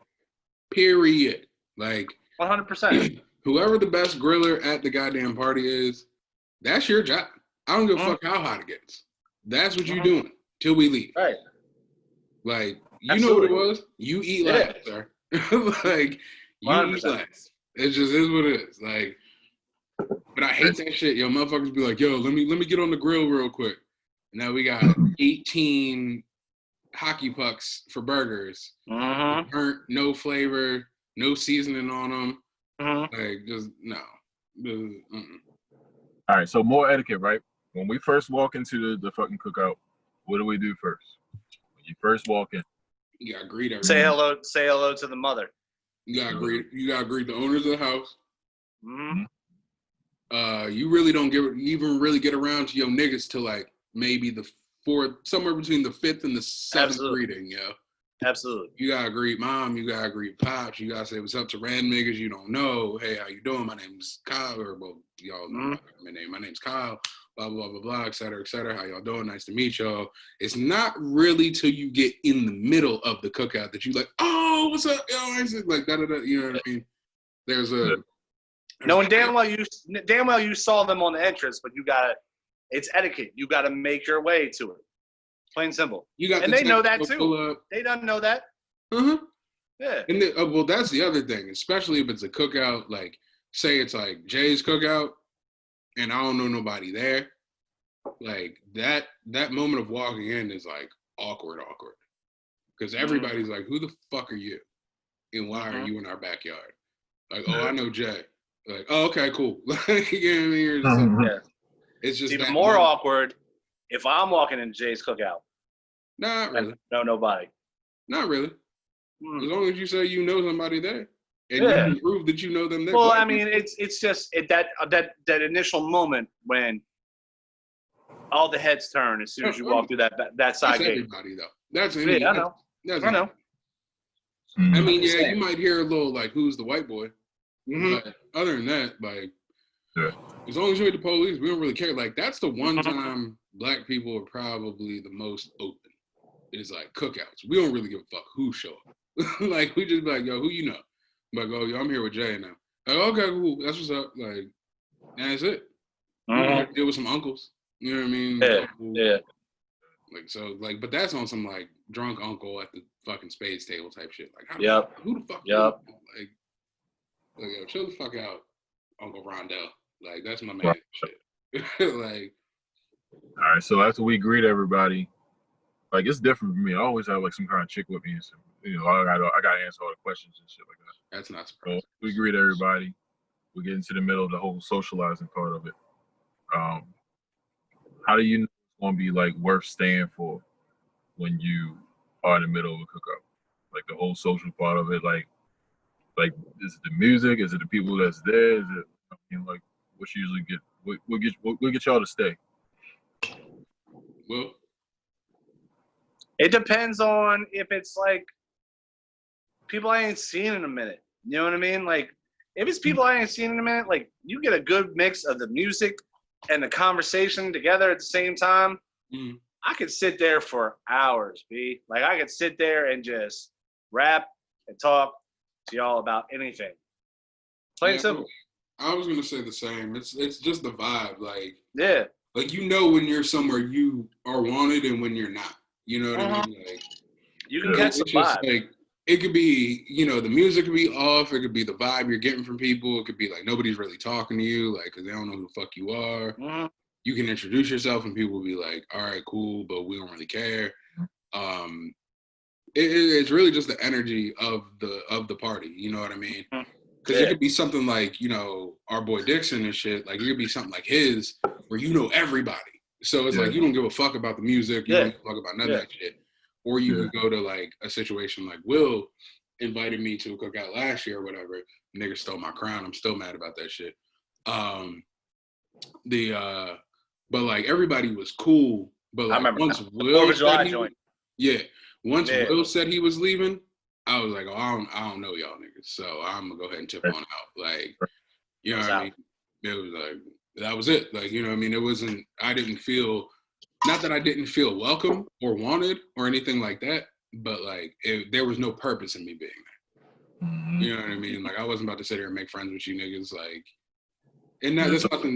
Like 100%. Whoever the best griller at the goddamn party is, that's your job. I don't give a fuck how hot it gets. That's what you're doing till we leave. Right. Like, you know what it was? You eat last, sir. Like, you 100%. Eat last. It just is what it is. Like, but I hate that shit. Yo, motherfuckers be like, yo, let me get on the grill real quick. Now we got 18 hockey pucks for burgers. Burnt, no flavor, no seasoning on them. Like, just, no. All right, so more etiquette, right? When we first walk into the fucking cookout, what do we do first? When you first walk in, you gotta greet everyone. Say hello to the mother. You gotta greet the owners of the house. You really don't even really get around to your niggas till like maybe somewhere between the 5th and the 7th greeting, yo. Absolutely. You gotta greet mom, you gotta greet pops, you gotta say what's up to random niggas you don't know. Hey, how you doing? My name's Kyle, or well, y'all know my name. My name's Kyle. blah, blah, blah, blah, et cetera, et cetera. How y'all doing? Nice to meet y'all. It's not really till you get in the middle of the cookout that you like, oh, what's up? Yo, like, da-da-da, you know what I mean? There's knowing damn well you saw them on the entrance, but it's etiquette. You got to make your way to it. Plain simple. And they know that too. They don't know that. Uh-huh. Yeah. And well, that's the other thing, especially if it's a cookout, like, say it's like Jay's cookout, and I don't know nobody there. Like, that moment of walking in is, like, awkward. Because everybody's like, who the fuck are you? And why are you in our backyard? Like, oh, I know Jay. Like, oh, okay, cool. You know what I mean? Yeah. It's just even more awkward if I'm walking in Jay's cookout. Not really. No, nobody. Not really. As long as you say you know somebody there, and yeah. you can prove that you know them there. Well, I mean, it's just that initial moment when all the heads turn as soon as you walk through that side gate. Everybody though. That's I know. I know. I mean, yeah, you might hear a little like, "Who's the white boy?" But other than that, like, as long as you're with the police, we don't really care. Like, that's the one time Black people are probably the most open. Is like cookouts. We don't really give a fuck who show up. Like, we just be like, yo, who you know? I'm like, oh, yo, I'm here with Jay now. Like, okay, cool. That's what's up. Like, that's it. You deal with some uncles. You know what I mean? Yeah. Like, so, like, but that's on some, like, drunk uncle at the fucking spades table type shit. Like, who the fuck? Like, yo, chill the fuck out, Uncle Rondell. Like, that's my man. Shit. Like, all right. So after we greet everybody, like, it's different for me. I always have like some kind of chick with me, and some, I gotta answer all the questions and shit like that. That's not surprising. So we greet everybody. We get into the middle of the whole socializing part of it. How do you know it's gonna be like worth staying for when you are in the middle of a cookout? Like the whole social part of it. Like is it the music? Is it the people that's there? Is it like what's usually get? We'll get y'all to stay. Well. It depends on if it's like people I ain't seen in a minute. You know what I mean? Like, if it's people I ain't seen in a minute, like, you get a good mix of the music and the conversation together at the same time. I could sit there for hours, B. Like, I could sit there and just rap and talk to y'all about anything. Plain simple. I was gonna say the same. It's just the vibe. Like, like, when you're somewhere you are wanted and when you're not. You know what I mean? Like, you can catch the vibe. Like, it could be, the music could be off. It could be the vibe you're getting from people. It could be like nobody's really talking to you, like, because they don't know who the fuck you are. You can introduce yourself and people will be like, all right, cool, but we don't really care. It's really just the energy of the party. You know what I mean? Because it could be something like, our boy Dixon and shit. Like, it could be something like his where everybody. So it's like, you don't give a fuck about the music. You don't give a fuck about none of that shit. Or you could go to, like, a situation like Will invited me to a cookout last year or whatever. Nigga stole my crown. I'm still mad about that shit. But, like, everybody was cool. But, like, once Will said Will said he was leaving, I was like, oh, I don't know y'all niggas. So I'm going to go ahead and tip on out. Like, you know what I mean? It was like, that was it. Like, you know what I mean? It wasn't, I didn't feel, not that I didn't feel welcome or wanted or anything like that, but like, there was no purpose in me being there. You know what I mean? Like, I wasn't about to sit here and make friends with you niggas. Like, and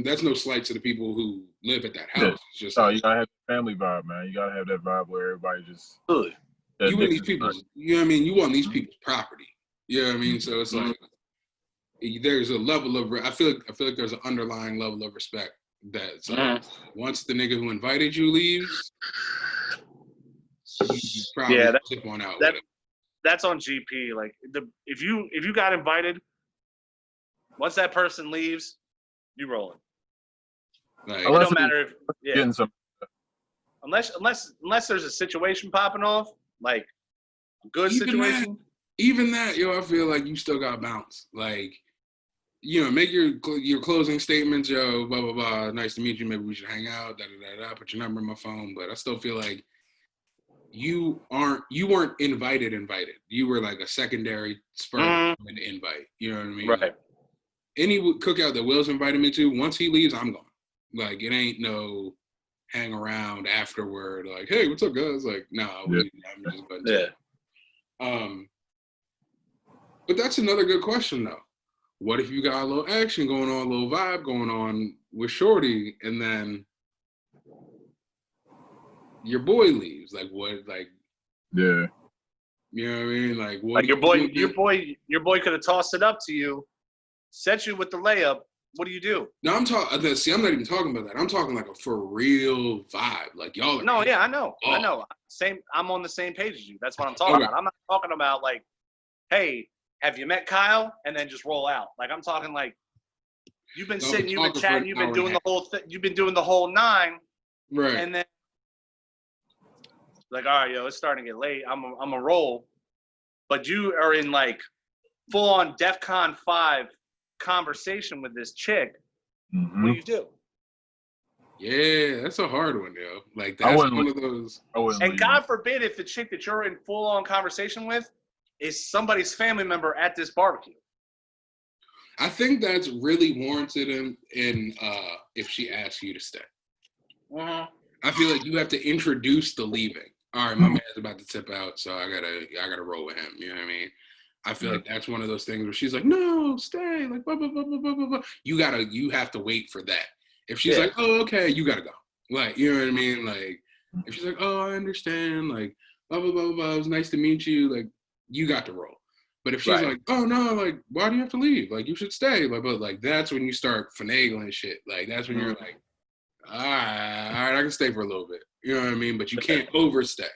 that's no slight to the people who live at that house. It's just you gotta have the family vibe, man. You gotta have that vibe where everybody just. You want these people, you know what I mean? You want these people's property. You know what I mean? So it's like, there's a level of, I feel like there's an underlying level of respect that's like, once the nigga who invited you leaves, you probably tip one out. That's on GP. Like, if you got invited, once that person leaves, you rolling. Like, it don't matter if unless there's a situation popping off, like a good situation. Even that, I feel like you still got to bounce. Like, make your closing statements, blah, blah, blah. Nice to meet you. Maybe we should hang out, put your number in my phone. But I still feel like you weren't invited. You were like a secondary spur invite. You know what I mean? Right. Like, any cookout that Will's invited me to, once he leaves, I'm gone. Like, it ain't no hang around afterward. Like, hey, what's up, guys? Like, no, I'm just going to. But that's another good question, though. What if you got a little action going on, a little vibe going on with Shorty, and then your boy leaves? Like, what? Like, yeah, you know what I mean? Like, what? Like your boy could have tossed it up to you, set you with the layup. What do you do? No, I'm talking. See, I'm not even talking about that. I'm talking like a for real vibe. Like y'all are. No, yeah, I know. Same. I'm on the same page as you. That's what I'm talking about. I'm not talking about like, hey, have you met Kyle? And then just roll out. Like I'm talking like, you've been sitting, you've been chatting, you've been doing the whole thing, you've been doing the whole 9, right? And then like, all right, yo, it's starting to get late. I'm a roll, but you are in like full on DEFCON 5 conversation with this chick. Mm-hmm. What do you do? Yeah, that's a hard one, yo. Like that's one of those. And God forbid if the chick that you're in full on conversation with is somebody's family member at this barbecue. I think that's really warranted in if she asks you to stay. Mm-hmm. I feel like you have to introduce the leaving. All right, my man's about to tip out, so I gotta roll with him. You know what I mean? I feel like that's one of those things where she's like, no, stay, like blah blah blah blah blah blah. You have to wait for that. If she's like, oh, okay, you gotta go. Like, you know what I mean? Like, if she's like, oh, I understand, like blah blah blah blah. It was nice to meet you. Like, you got to roll. But if she's like, oh no, like, why do you have to leave? Like, you should stay. Like, but like that's when you start finagling shit. Like, that's when you're like, all right, I can stay for a little bit. You know what I mean? But you can't overstay.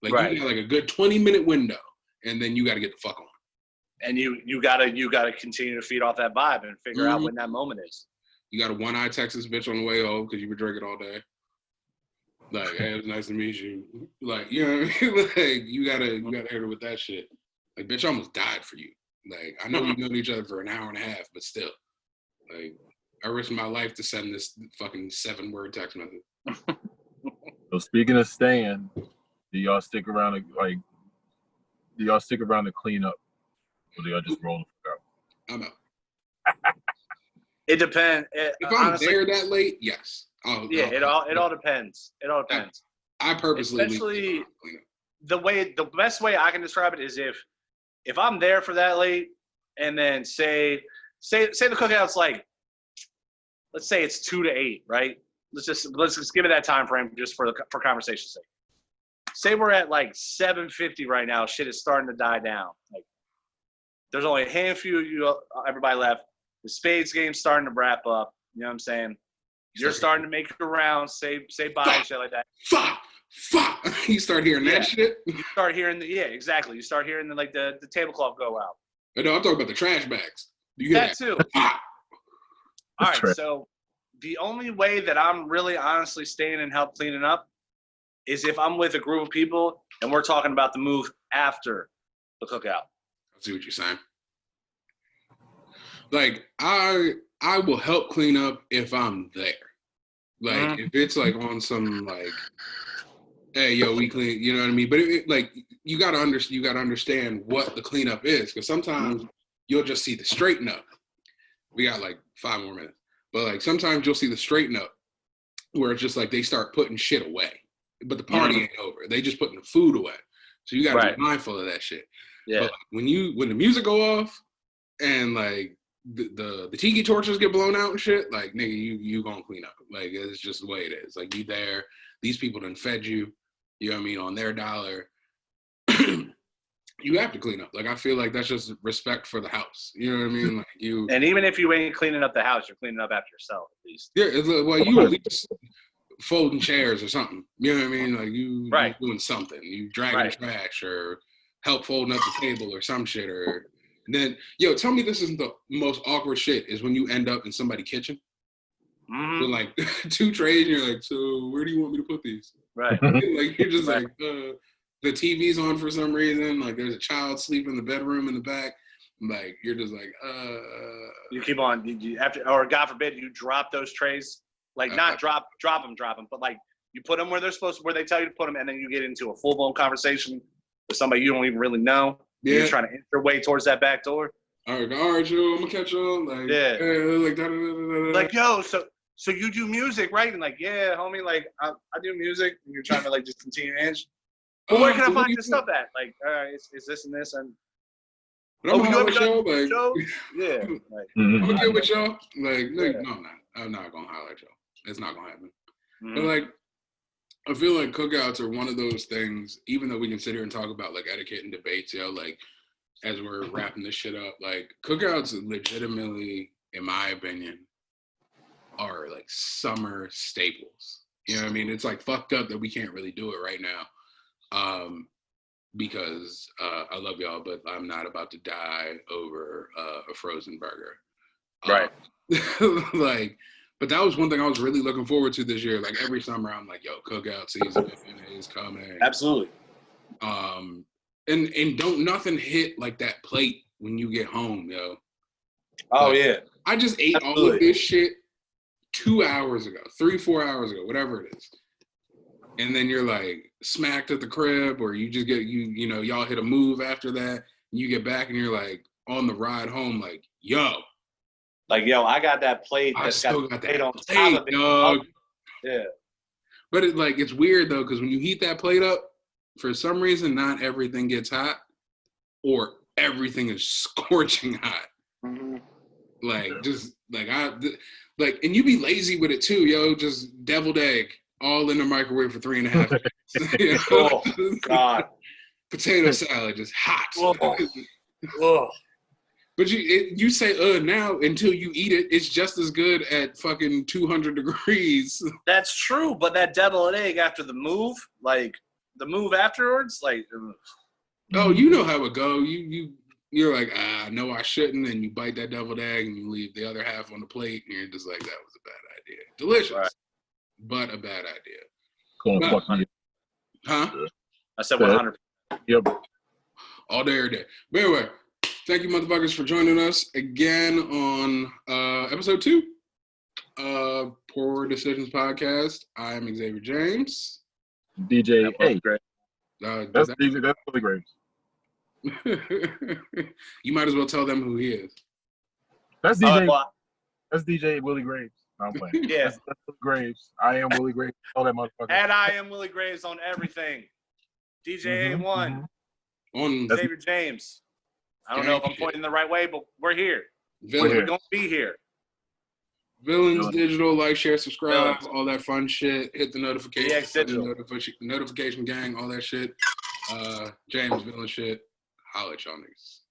Like you got like a good 20-minute window, and then you got to get the fuck on. And you gotta continue to feed off that vibe and figure out when that moment is. You got a one-eye Texas bitch on the way home because you were drinking all day. Like, hey, it was nice to meet you. Like, you know what I mean? Like, you gotta hit her with that shit. Like, bitch, I almost died for you. Like, I know we've known each other for an hour and a half, but still, like, I risked my life to send this fucking 7-word text message. So speaking of staying, do y'all stick around to clean up, or do y'all just roll the fuck out? I'm out. It depends. If I'm honestly, there that late, yes. It all depends. It all depends. I purposely especially the best way I can describe it is if I'm there for that late, and then say the cookout's like, let's say it's 2 to 8, right? Let's just give it that time frame just for conversation's sake. Say we're at like 7:50 right now. Shit is starting to die down. Like, there's only a handful of you, everybody left. The spades game's starting to wrap up. You know what I'm saying? You're starting to make your rounds, say bye and shit like that. Fuck. You start hearing that shit. You start hearing exactly. You start hearing the tablecloth go out. No, I'm talking about the trash bags. You hear that too. All right, so the only way that I'm really honestly staying and help cleaning up is if I'm with a group of people and we're talking about the move after the cookout. I see what you're saying. Like, I will help clean up if I'm there. Like, if it's like on some like, hey, yo, we clean, you know what I mean? But like, you gotta understand what the cleanup is, because sometimes you'll just see the straighten up. We got like 5 more minutes, but like sometimes you'll see the straighten up where it's just like they start putting shit away, but the party ain't over. They just putting the food away, so you gotta be mindful of that shit. Yeah. But like, when the music go off and like the tiki torches get blown out and shit, like, nigga, you gonna clean up. Like, it's just the way it is. Like, you there, these people done fed you, you know what I mean, on their dollar. You have to clean up. Like, I feel like that's just respect for the house. You know what I mean? Like, you. And even if you ain't cleaning up the house, you're cleaning up after yourself at least. Yeah, well, you at least folding chairs or something. You know what I mean? Like, you doing something. You dragging trash or help folding up the table or some shit. Or then, yo, tell me this isn't the most awkward shit is when you end up in somebody's kitchen with like 2 trays and you're like, so where do you want me to put these? Right. Like, you're just like, the TV's on for some reason. Like, there's a child sleeping in the bedroom in the back. Like, you're just like, You keep on. You after, or God forbid, you drop those trays. Like, not drop them, but like you put them where they're supposed to, where they tell you to put them, and then you get into a full blown conversation with somebody you don't even really know. Yeah. You're trying to inch your way towards that back door. All right, yo, I'm gonna catch on. Like, like, like, yo, so you do music, right? And like, yeah, homie, like I do music, and you're trying to like just continue edge. Well, where can I find your stuff at? Like, all right, it's this and this, and but I'm you ever done y'all, like, shows? Yeah, like, I'm gonna get with y'all. Like, Yeah. no, I'm not gonna holler at y'all. It's not gonna happen. Mhm. But like, I feel like cookouts are one of those things. Even though we can sit here and talk about like etiquette and debates, yo, like as we're wrapping this shit up, like cookouts legitimately, in my opinion, are like summer staples. You know what I mean? It's like fucked up that we can't really do it right now. Because I love y'all, but I'm not about to die over a frozen burger. Right. Like, but that was one thing I was really looking forward to this year. Like every summer, I'm like, yo, cookout season is coming. Absolutely. And don't nothing hit like that plate when you get home, yo. Oh like, yeah. I just ate all of this shit 2 hours ago, 3-4 hours ago, whatever it is. And then you're like smacked at the crib, or you just get you know y'all hit a move after that. And you get back and you're like on the ride home, like yo, I got that plate. I That's still got got that on plate, top of it. dog. Yeah. But it's weird though, because when you heat that plate up, for some reason, not everything gets hot, or everything is scorching hot. Mm-hmm. And you be lazy with it too, yo. Just deviled egg, all in the microwave for 3.5 minutes. You know? Oh God. Potato salad, just hot. Oh. But you say now until you eat it, it's just as good at fucking 200 degrees. That's true, but that deviled egg after the move, like the move afterwards, like. Oh, you know how it go. You're like, no, I shouldn't, and you bite that deviled egg and you leave the other half on the plate, and you're just like, that was a bad idea. Delicious, right. But a bad idea. Cool. Huh? I said 100. Yep. All day, every day. But anyway, thank you, motherfuckers, for joining us again on episode 2 of Poor Decisions Podcast. I'm Xavier James. DJ A. That's Willie Graves. You might as well tell them who he is. That's DJ. That's DJ Willie Graves. No, I'm playing. Yeah. That's Willie Graves. I am Willie Graves. All that motherfucker. And I am Willie Graves on everything. DJ A1. On Xavier James. I don't know if I'm pointing the right way, but we're here. We're going to be here. Villains Digital, like, share, subscribe, all that fun shit. Hit the notification gang, all that shit. James Villain shit. Holla at y'all niggas.